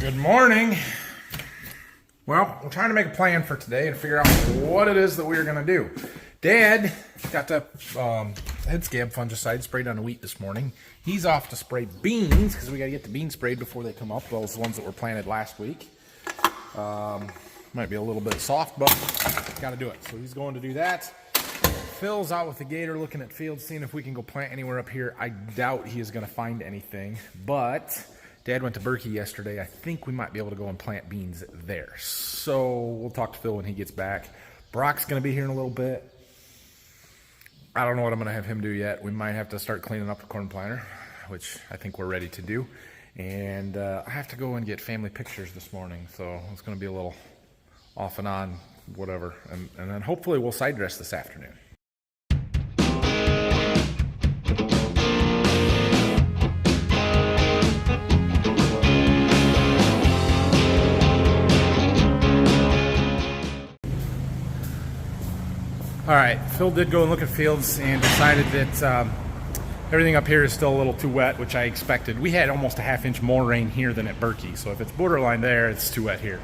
Good morning. Well, we're trying to make a plan for today and figure out what it is that we're going to do. Dad got the head scab fungicide sprayed on the wheat this morning. He's off to spray beans because we got to get the beans sprayed before they come up. Those ones that were planted last week. Might be a little bit soft, but got to do it. So he's going to do that. Phil's out with the gator looking at fields, seeing if we can go plant anywhere up here. I doubt he is going to find anything, but Dad went to Berkey yesterday. I think we might be able to go and plant beans there. So we'll talk to Phil when he gets back. Brock's going to be here in a little bit. I don't know what I'm going to have him do yet. We might have to start cleaning up the corn planter, which I think we're ready to do. And I have to go and get family pictures this morning, so it's going to be a little off and on, whatever. And then hopefully we'll side dress this afternoon. All right, Phil did go and look at fields and decided that everything up here is still a little too wet, which I expected. We had almost a half-inch more rain here than at Berkey, so if it's borderline there, it's too wet here.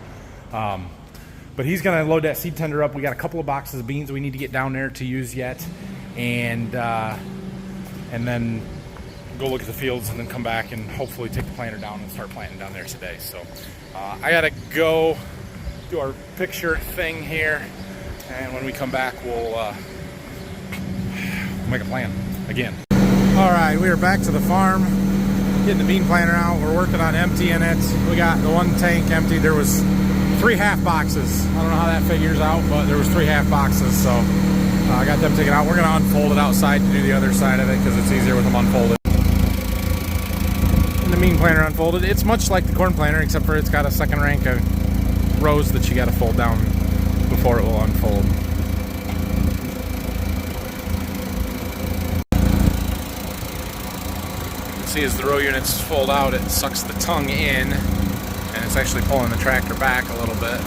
But he's going to load that seed tender up. We got a couple of boxes of beans we need to get down there to use yet, and then go look at the fields and then come back and hopefully take the planter down and start planting down there today. So I got to go do our picture thing here. And when we come back, we'll make a plan again. All right, we are back to the farm, getting the bean planter out. We're working on emptying it. We got the one tank emptied. There was 3 half boxes. I don't know how that figures out, but there was 3 half boxes. So I got them taken out. We're gonna unfold it outside to do the other side of it because it's easier with them unfolded. And the bean planter unfolded. It's much like the corn planter, except for it's got a second rank of rows that you got to fold down before it will unfold. You can see as the row units fold out, it sucks the tongue in, and it's actually pulling the tractor back a little bit.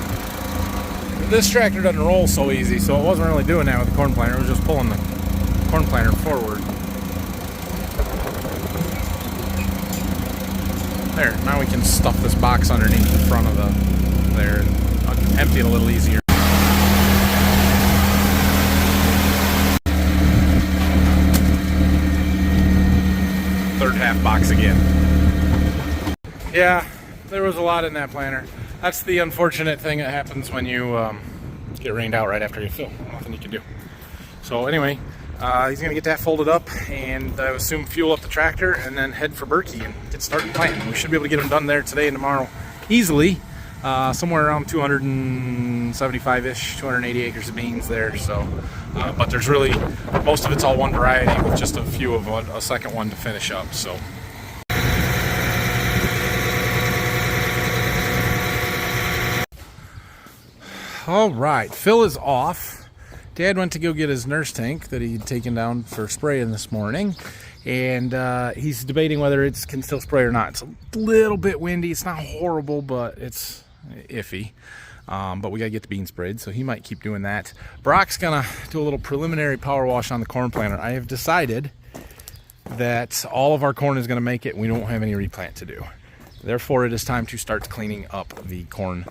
This tractor doesn't roll so easy, so it wasn't really doing that with the corn planter. It was just pulling the corn planter forward. There, now we can stuff this box underneath the front of there and empty it a little easier. Third half box again. Yeah, there was a lot in that planter. That's the unfortunate thing that happens when you get rained out right after you fill. Nothing you can do. So anyway, he's gonna get that folded up and I assume fuel up the tractor and then head for Berkey and get started planting. We should be able to get them done there today and tomorrow easily. Somewhere around 275-ish, 280 acres of beans there. So, but there's really, most of it's all one variety with just a few of a second one to finish up. So. All right, Phil is off. Dad went to go get his nurse tank that he'd taken down for spraying this morning. And he's debating whether it can still spray or not. It's a little bit windy. It's not horrible, but it's iffy. But we got to get the beans sprayed, so he might keep doing that. Brock's going to do a little preliminary power wash on the corn planter. I have decided that all of our corn is going to make it, and we don't have any replant to do. Therefore, it is time to start cleaning up the corn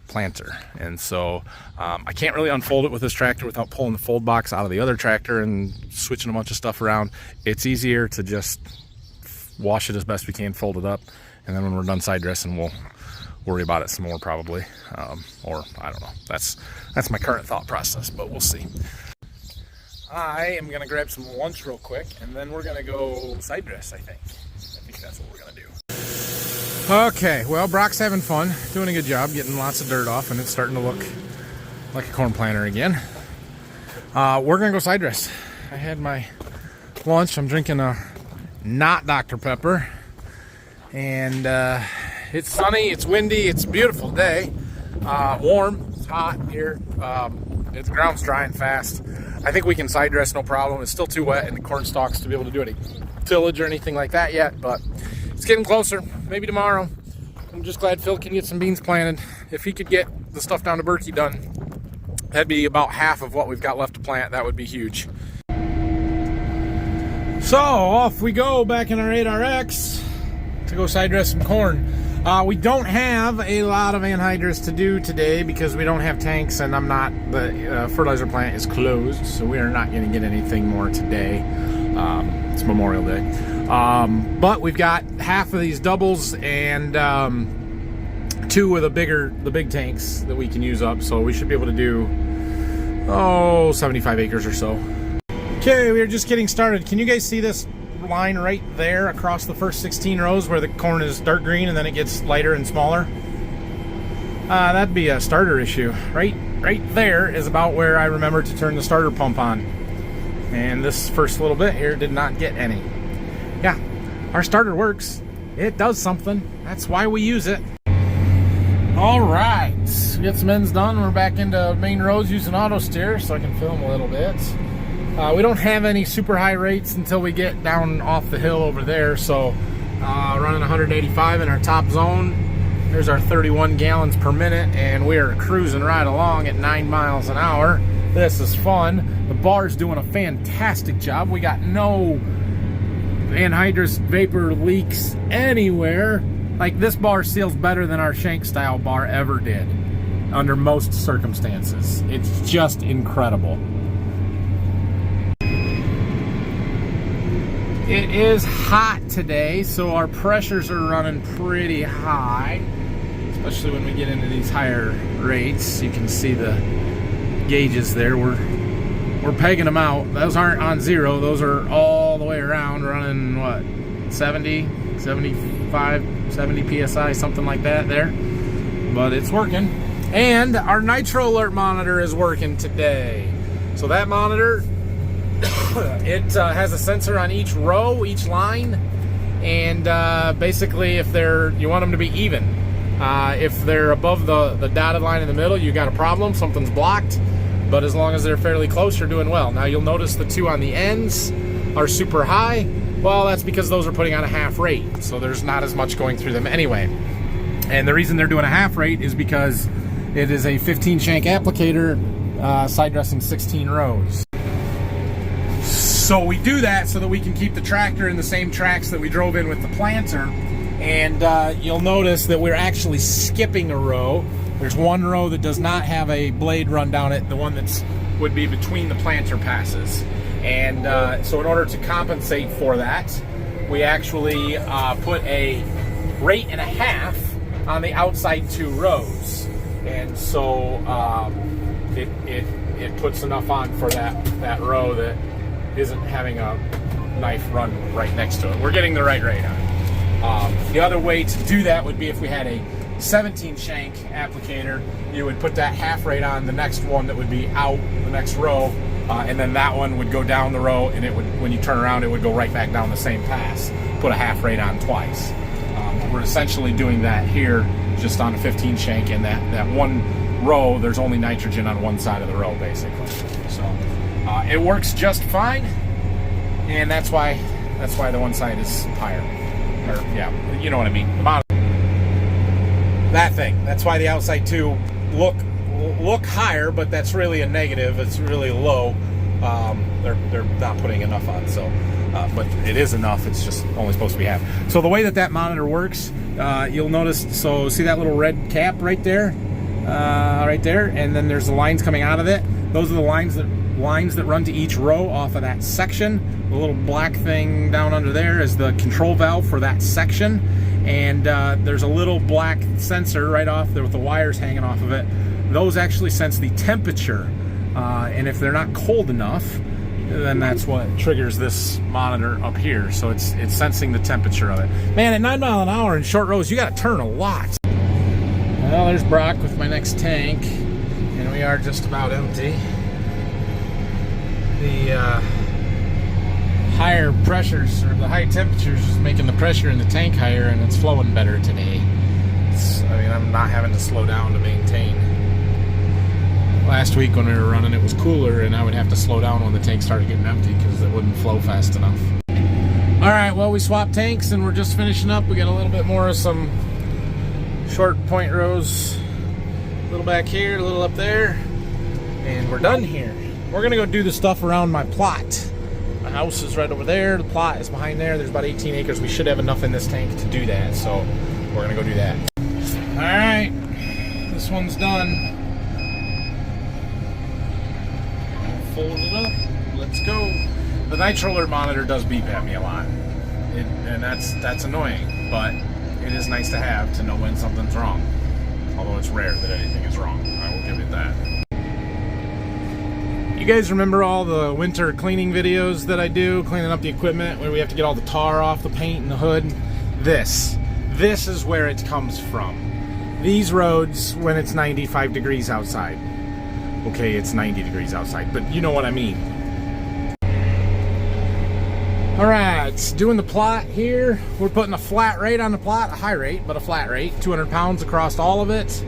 planter. And so I can't really unfold it with this tractor without pulling the fold box out of the other tractor and switching a bunch of stuff around. It's easier to just wash it as best we can, fold it up, and then when we're done side dressing, we'll worry about it some more probably. Or I don't know. That's my current thought process, but we'll see. I am gonna grab some lunch real quick and then we're gonna go side dress, I think that's what we're gonna do. Okay, well, Brock's having fun, doing a good job, getting lots of dirt off, and it's starting to look like a corn planter again. We're gonna go side dress. I had my lunch. I'm drinking a not Dr. Pepper, and it's sunny, it's windy, it's a beautiful day. Warm, it's hot here. The ground's drying fast. I think we can side dress no problem. It's still too wet in the corn stalks to be able to do any tillage or anything like that yet, but it's getting closer. Maybe tomorrow. I'm just glad Phil can get some beans planted. If he could get the stuff down to Berkey done, that'd be about half of what we've got left to plant. That would be huge. So off we go back in our 8RX to go side dress some corn. We don't have a lot of anhydrous to do today because we don't have tanks, and the fertilizer plant is closed, so we are not going to get anything more today. It's Memorial Day. But we've got half of these doubles and 2 of the big tanks that we can use up, so we should be able to do 75 acres or so. Okay, we are just getting started. Can you guys see this line right there across the first 16 rows where the corn is dark green and then it gets lighter and smaller? That'd be a starter issue. Right there is about where I remember to turn the starter pump on. And this first little bit here did not get any. Yeah, our starter works. It does something. That's why we use it. All right, get some ends done. We're back into main rows using auto steer so I can film a little bit. We don't have any super high rates until we get down off the hill over there, so running 185 in our top zone. There's our 31 gallons per minute, and we are cruising right along at 9 miles an hour. This is fun. The bar's doing a fantastic job. We got no anhydrous vapor leaks anywhere. Like, this bar seals better than our shank style bar ever did under most circumstances. It's just incredible. It is hot today, so our pressures are running pretty high, especially when we get into these higher rates. You can see the gauges there. We're pegging them out. Those aren't on 0. Those are all the way around, running what, 70, 75, 70 psi, something like that there. But it's working. And our nitro alert monitor is working today. So that monitor, it has a sensor on each row, each line, and basically if you want them to be even. If they're above the dotted line in the middle, you got a problem, something's blocked. But as long as they're fairly close, you're doing well. Now you'll notice the 2 on the ends are super high. Well, that's because those are putting on a half rate, so there's not as much going through them anyway. And the reason they're doing a half rate is because it is a 15 shank applicator, side dressing 16 rows. So we do that so that we can keep the tractor in the same tracks that we drove in with the planter. And you'll notice that we're actually skipping a row. There's one row that does not have a blade run down it, the one that would be between the planter passes. And so in order to compensate for that, we actually put a rate and a half on the outside 2 rows. And so it puts enough on for that row that isn't having a knife run right next to it. We're getting the right rate on it. The other way to do that would be if we had a 17 shank applicator. You would put that half rate on the next one that would be out the next row, and then that one would go down the row, and it would, when you turn around, it would go right back down the same pass. Put a half rate on twice. We're essentially doing that here, just on a 15 shank, and that one row, there's only nitrogen on one side of the row, basically. So it works just fine, and that's why the one side is higher. Or, yeah, you know what I mean. The bottom. That thing. That's why the outside 2 look higher, but that's really a negative. It's really low. They're not putting enough on, so but it is enough. It's just only supposed to be half. So the way that monitor works, you'll notice. So see that little red cap right there, and then there's the lines coming out of it. Those are the lines that run to each row off of that section. The little black thing down under there is the control valve for that section. And there's a little black sensor right off there with the wires hanging off of it. Those actually sense the temperature, and if they're not cold enough, then that's what triggers this monitor up here. So it's sensing the temperature of it. Man, at 9 miles an hour in short rows, you got to turn a lot. Well, there's Brock with my next tank, and we are just about empty. The higher pressures, or the high temperatures, is making the pressure in the tank higher, and it's flowing better today. I'm not having to slow down to maintain. Last week when we were running, it was cooler, and I would have to slow down when the tank started getting empty because it wouldn't flow fast enough. All right, well, we swapped tanks, and we're just finishing up. We got a little bit more of some short point rows, a little back here, a little up there, and we're done here. We're gonna go do the stuff around my plot. My house is right over there. The plot is behind there. There's about 18 acres. We should have enough in this tank to do that, so we're gonna go do that. All right, this one's done. Fold it up. Let's go. The nitro alert monitor does beep at me a lot, and that's annoying, but it is nice to have to know when something's wrong. Although it's rare that anything is wrong. I will give it that. You guys remember all the winter cleaning videos that I do, cleaning up the equipment, where we have to get all the tar off the paint and the hood? This is where it comes from. These roads, when it's 95 degrees outside. Okay, it's 90 degrees outside, but you know what I mean. All right, doing the plot here. We're putting a flat rate on the plot, a high rate, but a flat rate, 200 pounds across all of it.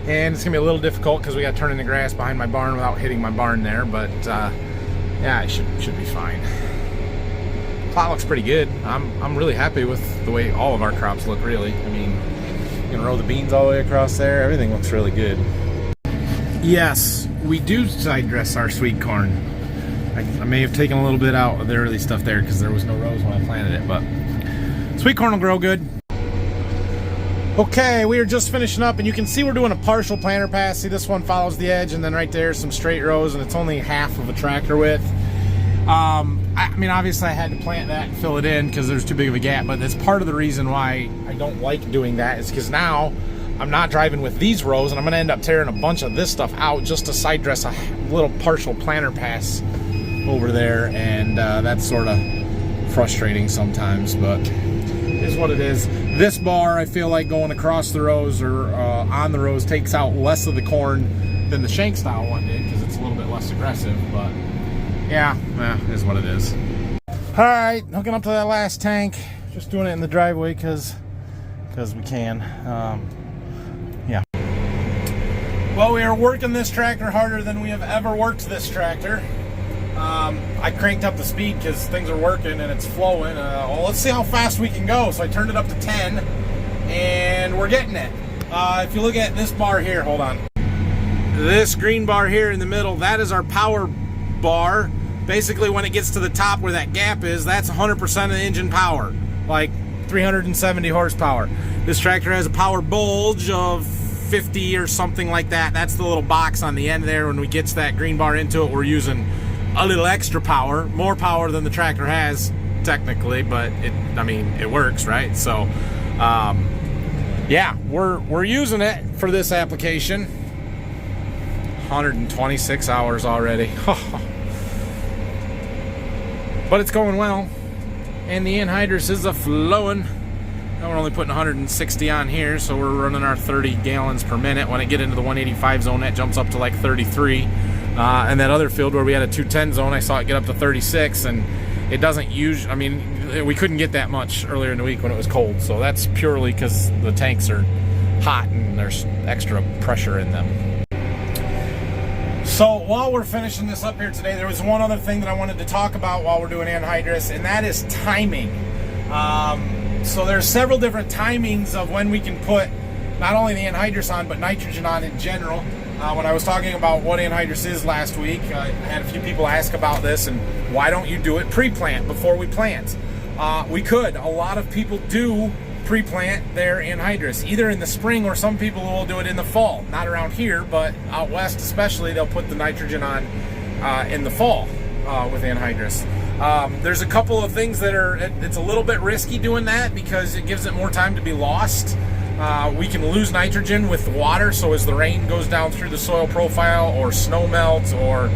And it's gonna be a little difficult because we got to turn in the grass behind my barn without hitting my barn there, but yeah, it should be fine. Plot looks pretty good. I'm really happy with the way all of our crops look, really. I mean, you can row the beans all the way across there. Everything looks really good. Yes, we do side dress our sweet corn. I may have taken a little bit out of the early stuff there because there was no rows when I planted it, but sweet corn will grow good. Okay, we are just finishing up, and you can see we're doing a partial planter pass. See, this one follows the edge, and then right there some straight rows, and it's only half of a tractor width. I mean, obviously I had to plant that and fill it in because there's too big of a gap, but that's part of the reason why I don't like doing that, is because now I'm not driving with these rows, and I'm going to end up tearing a bunch of this stuff out just to side dress a little partial planter pass over there, and that's sort of frustrating sometimes, but it is what it is. This bar, I feel like going across the rows or on the rows takes out less of the corn than the shank style one did because it's a little bit less aggressive, but yeah, it is what it is. All right, hooking up to that last tank, just doing it in the driveway because we can. Yeah. Well, we are working this tractor harder than we have ever worked this tractor. I cranked up the speed because things are working and it's flowing. Well, let's see how fast we can go. So I turned it up to 10 and we're getting it. If you look at this bar here, hold on. This green bar here in the middle, that is our power bar. Basically, when it gets to the top where that gap is, that's 100% of the engine power, like 370 horsepower. This tractor has a power bulge of 50 or something like that. That's the little box on the end there. When we get that green bar into it, we're using a little extra power, more power than the tractor has technically, but it works, right? So yeah, we're using it for this application. 126 hours already. But it's going well, and the anhydrous is a-flowing. Now we're only putting 160 on here, so we're running our 30 gallons per minute. When I get into the 185 zone, that jumps up to like 33. And that other field where we had a 210 zone, I saw it get up to 36, and it doesn't use, I mean, we couldn't get that much earlier in the week when it was cold, so that's purely because the tanks are hot and there's extra pressure in them. So while we're finishing this up here today, there was one other thing that I wanted to talk about while we're doing anhydrous, and that is timing. So there's several different timings of when we can put not only the anhydrous on, but nitrogen on in general. When I was talking about what anhydrous is last week, I had a few people ask about this and why don't you do it pre-plant before we plant? We could. A lot of people do pre-plant their anhydrous, either in the spring or some people will do it in the fall. Not around here, but out west especially, they'll put the nitrogen on in the fall with anhydrous. There's a couple of things that it's a little bit risky doing that because it gives it more time to be lost. We can lose nitrogen with water, so as the rain goes down through the soil profile or snow melts or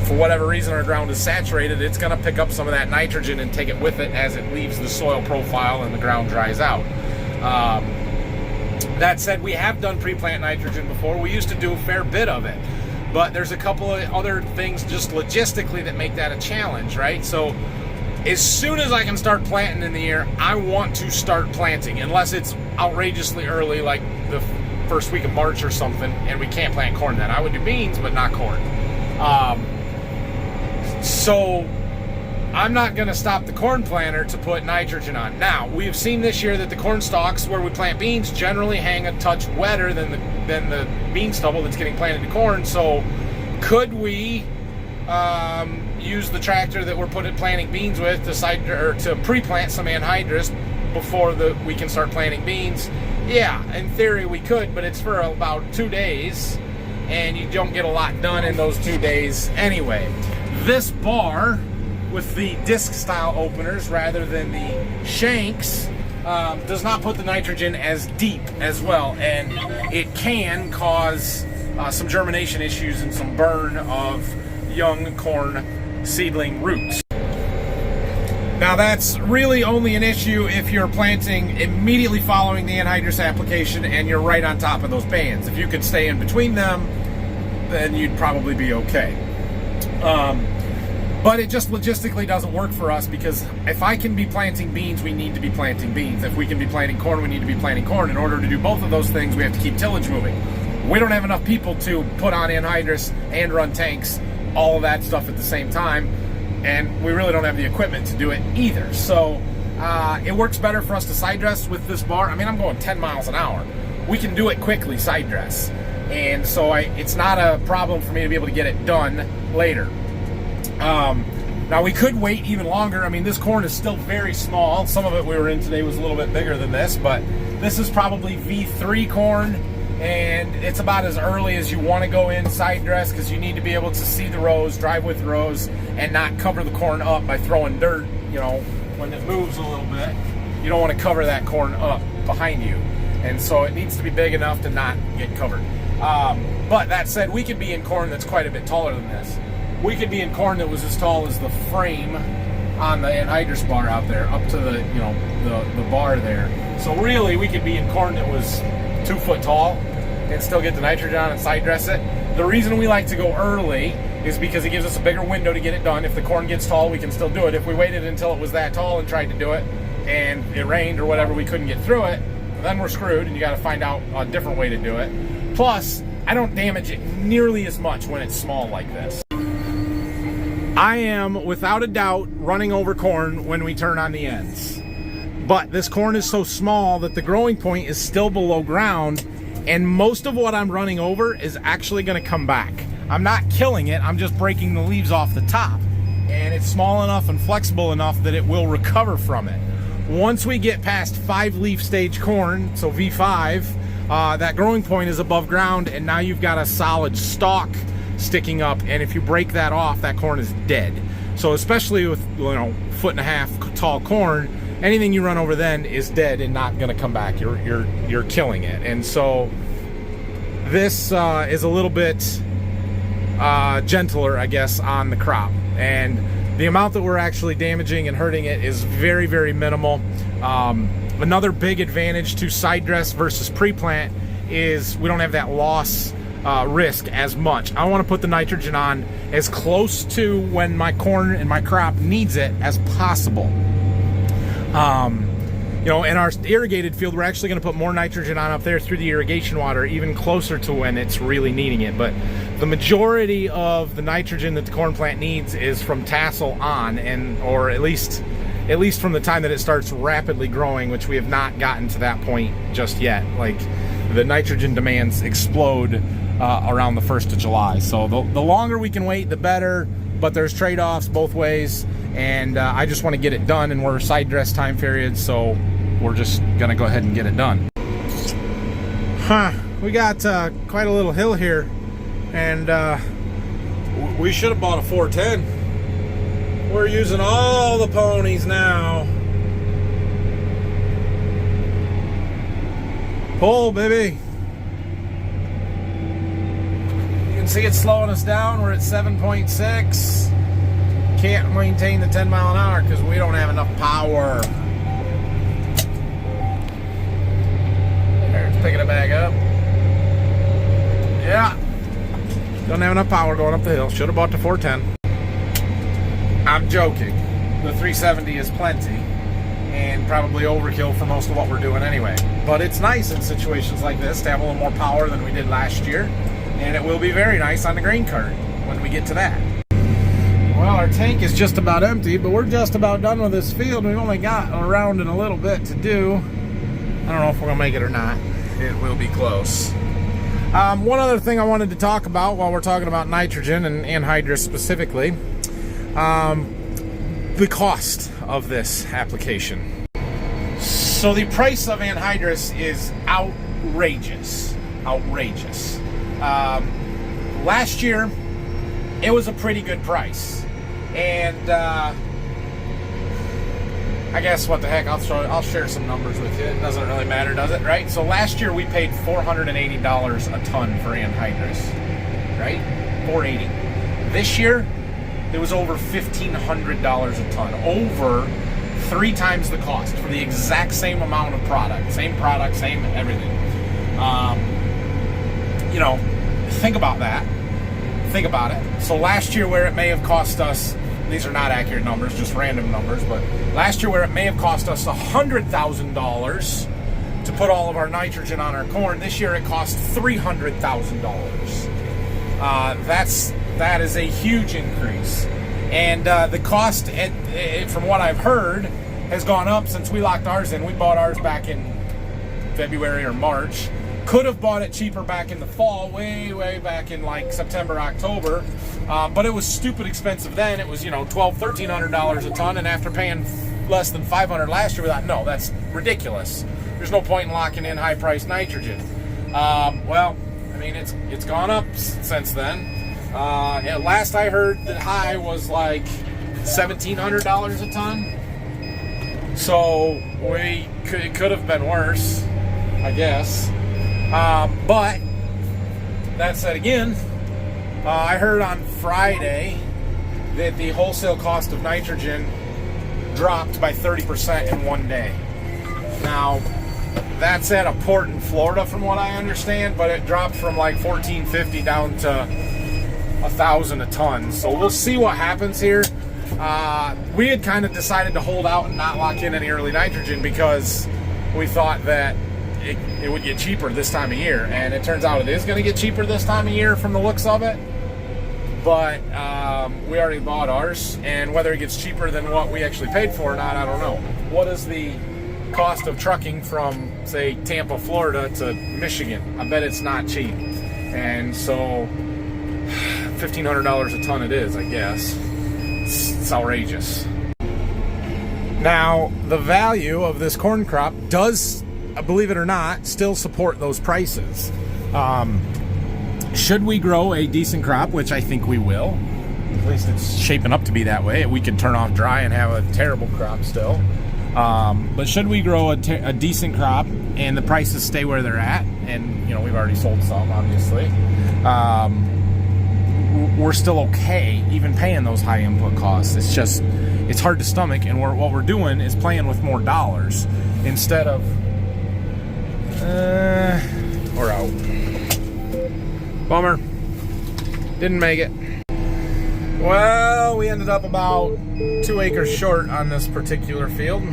for whatever reason our ground is saturated, it's going to pick up some of that nitrogen and take it with it as it leaves the soil profile and the ground dries out. That said, we have done pre-plant nitrogen before. We used to do a fair bit of it, but there's a couple of other things just logistically that make that a challenge, right? So as soon as I can start planting in the year, I want to start planting, unless it's outrageously early, like the first week of March or something, and we can't plant corn then. I would do beans, but not corn. So I'm not going to stop the corn planter to put nitrogen on. Now, we have seen this year that the corn stalks where we plant beans generally hang a touch wetter than the bean stubble that's getting planted to corn. So could we use the tractor that we're planting beans with to pre-plant some anhydrous before we can start planting beans? Yeah, in theory we could, but it's for about 2 days, and you don't get a lot done in those 2 days anyway. This bar with the disc style openers rather than the shanks does not put the nitrogen as deep as well, and it can cause some germination issues and some burn of young corn seedling roots. Now that's really only an issue if you're planting immediately following the anhydrous application and you're right on top of those bands. If you could stay in between them, then you'd probably be okay. But it just logistically doesn't work for us, because if I can be planting beans, we need to be planting beans. If we can be planting corn, we need to be planting corn. In order to do both of those things, we have to keep tillage moving. We don't have enough people to put on anhydrous and run tanks, all of that stuff at the same time, and we really don't have the equipment to do it either. So it works better for us to side dress with this bar. I mean, I'm going 10 miles an hour. We can do it quickly, side dress. And so it's not a problem for me to be able to get it done later. Now we could wait even longer. I mean, this corn is still very small. Some of it we were in today was a little bit bigger than this, but this is probably V3 corn, and it's about as early as you want to go in side dress, because you need to be able to see the rows, drive with rows, and not cover the corn up by throwing dirt. You know, when it moves a little bit, you don't want to cover that corn up behind you, and so it needs to be big enough to not get covered. But that said, we could be in corn that's quite a bit taller than this. We could be in corn that was as tall as the frame on the anhydrous bar out there, up to the, you know, the bar there. So really, we could be in corn that was 2 foot tall and still get the nitrogen on and side dress it. The reason we like to go early is because it gives us a bigger window to get it done. If the corn gets tall, we can still do it. If we waited until it was that tall and tried to do it, and it rained or whatever, we couldn't get through it, then we're screwed, and you got to find out a different way to do it. Plus, I don't damage it nearly as much when it's small like this. I am, without a doubt, running over corn when we turn on the ends. But this corn is so small that the growing point is still below ground, and most of what I'm running over is actually going to come back. I'm not killing it, I'm just breaking the leaves off the top. And it's small enough and flexible enough that it will recover from it. Once we get past 5-leaf stage corn, so V5, that growing point is above ground, and now you've got a solid stalk sticking up, and if you break that off, that corn is dead. So especially with, you know, 1.5 foot tall corn, anything you run over then is dead and not going to come back. You're killing it. And so this is a little bit gentler, I guess, on the crop, and the amount that we're actually damaging and hurting it is very, very minimal. Another big advantage to side dress versus pre-plant is we don't have that loss risk as much. I want to put the nitrogen on as close to when my corn and my crop needs it as possible. You know, in our irrigated field, we're actually going to put more nitrogen on up there through the irrigation water, even closer to when it's really needing it. But the majority of the nitrogen that the corn plant needs is from tassel on, or at least from the time that it starts rapidly growing, which we have not gotten to that point just yet. Like, the nitrogen demands explode around the 1st of July. So the longer we can wait, the better, but there's trade-offs both ways, and I just want to get it done, and we're side dress time period, so we're just gonna go ahead and get it done. We got quite a little hill here, and we should have bought a 410. We're using all the ponies now. Pull, baby. See, it's slowing us down. We're at 7.6. Can't maintain the 10 mile an hour because we don't have enough power. There, it's picking it back up. Yeah. Don't have enough power going up the hill. Should have bought the 410. I'm joking. The 370 is plenty and probably overkill for most of what we're doing anyway. But it's nice in situations like this to have a little more power than we did last year. And it will be very nice on the grain cart when we get to that. Well, our tank is just about empty, but we're just about done with this field. We've only got around in a little bit to do. I don't know if we're gonna make it or not. It will be close. One other thing I wanted to talk about while we're talking about nitrogen and anhydrous specifically. The cost of this application. So the price of anhydrous is outrageous. Outrageous. Last year, it was a pretty good price. And I guess what the heck, I'll share some numbers with you. It doesn't really matter, does it? Right? So last year we paid $480 a ton for anhydrous. Right? $480. This year, it was over $1,500 a ton. Over 3 times the cost for the exact same amount of product. Same product, same everything. You know, think about that. Think about it. So last year where it may have cost us, these are not accurate numbers, just random numbers, but last year where it may have cost us $100,000 to put all of our nitrogen on our corn, this year it cost $300,000. That is a huge increase. And the cost, from what I've heard, has gone up since we locked ours in. We bought ours back in February or March. Could have bought it cheaper back in the fall, way back in like September, October. But it was stupid expensive then. It was, $1,200, $1,300 a ton. And after paying less than $500 last year, we thought, no, that's ridiculous. There's no point in locking in high-priced nitrogen. Well, I mean, it's gone up since then. At last I heard the high was like $1,700 a ton. So it could have been worse, I guess. But that said again, I heard on Friday that the wholesale cost of nitrogen dropped by 30% in one day. Now, that's at a port in Florida from what I understand, but it dropped from like $1,450 down to $1,000 a ton. So we'll see what happens here. We had kind of decided to hold out and not lock in any early nitrogen because we thought that it would get cheaper this time of year, and it turns out it is going to get cheaper this time of year from the looks of it. But we already bought ours, and whether it gets cheaper than what we actually paid for or not, I don't know. What is the cost of trucking from, say, Tampa, Florida to Michigan? I bet it's not cheap. And so $1,500 a ton it is, I guess. It's outrageous. Now, the value of this corn crop does, believe it or not, still support those prices. Should we grow a decent crop, which I think we will, at least it's shaping up to be that way. We could turn off dry and have a terrible crop still. But should we grow a decent crop and the prices stay where they're at, and we've already sold some, obviously, we're still okay even paying those high input costs. It's just, it's hard to stomach, and what we're doing is playing with more dollars instead of we're out. Bummer. Didn't make it. Well, we ended up about 2 acres short on this particular field.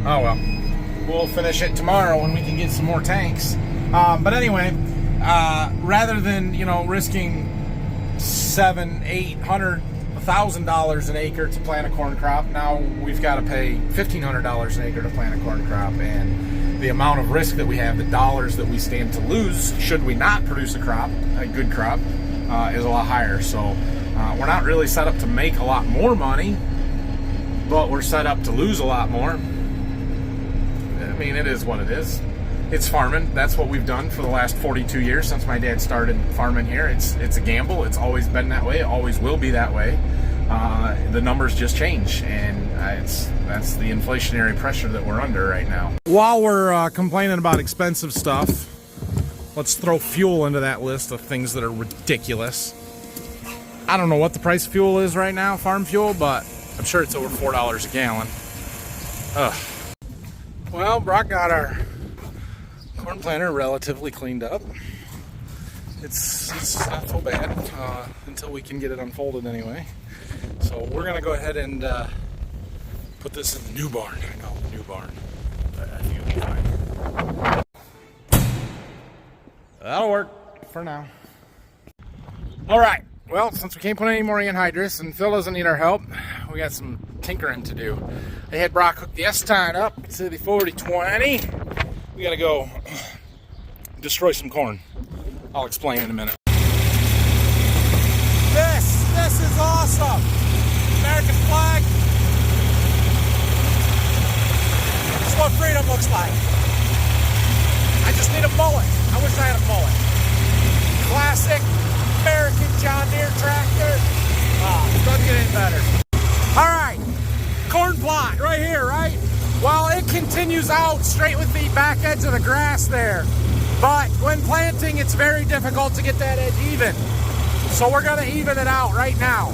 Oh well. We'll finish it tomorrow when we can get some more tanks. But anyway, rather than, risking $700, $800, $1,000 an acre to plant a corn crop, now we've got to pay $1,500 an acre to plant a corn crop, and the amount of risk that we have, the dollars that we stand to lose should we not produce a good crop, is a lot higher. So we're not really set up to make a lot more money, but we're set up to lose a lot more. I mean, it is what it is. It's farming. That's what we've done for the last 42 years since my dad started farming here. It's a gamble. It's always been that way. It always will be that way. The numbers just change, and that's the inflationary pressure that we're under right now. While we're complaining about expensive stuff, let's throw fuel into that list of things that are ridiculous. I don't know what the price of fuel is right now, farm fuel, but I'm sure it's over $4 a gallon. Ugh. Well, Brock got our corn planter relatively cleaned up. It's not so bad until we can get it unfolded anyway. So we're gonna go ahead and put this in the new barn. I call it the new barn, but I think it'll be fine. That'll work for now. All right. Well, since we can't put any more anhydrous and Phil doesn't need our help, we got some tinkering to do. I had Brock hook the S-tine up to the 4020. We gotta go destroy some corn. I'll explain in a minute. This is is awesome. American flag. This is what freedom looks like. I just need a mullet. I wish I had a mullet. Classic American John Deere tractor. Doesn't get any better. All right, corn plot right here, right? Well, it continues out straight with the back edge of the grass there. But when planting, it's very difficult to get that edge even. So we're gonna even it out right now.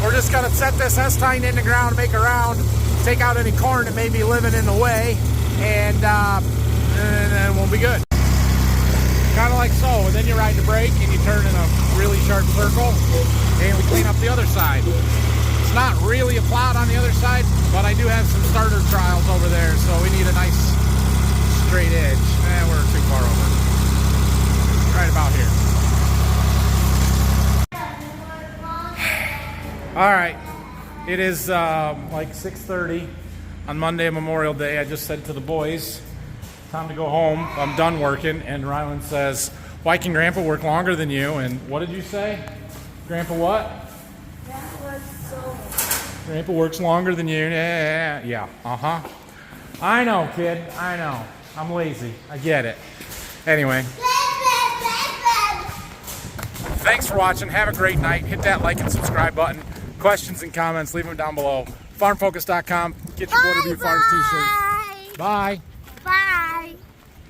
We're just gonna set this S-tine in the ground, make a round, take out any corn that may be living in the way, and then we'll be good. Kind of like so, and then you ride the brake and you turn in a really sharp circle, and we clean up the other side. It's not really a plot on the other side, but I do have some starter trials over there, so we need a nice straight edge. We're too far over. Right about here. All right, it is like 6:30 on Monday, Memorial Day. I just said to the boys, time to go home. I'm done working. And Rylan says, why can Grandpa work longer than you? And what did you say? Grandpa what? Grandpa works longer than you. Yeah. I know, kid. I know. I'm lazy. I get it. Anyway. Thanks for watching. Have a great night. Hit that like and subscribe button. Questions and comments, leave them down below. FarmFocus.com. Get your Border View Farms t-shirt. Bye.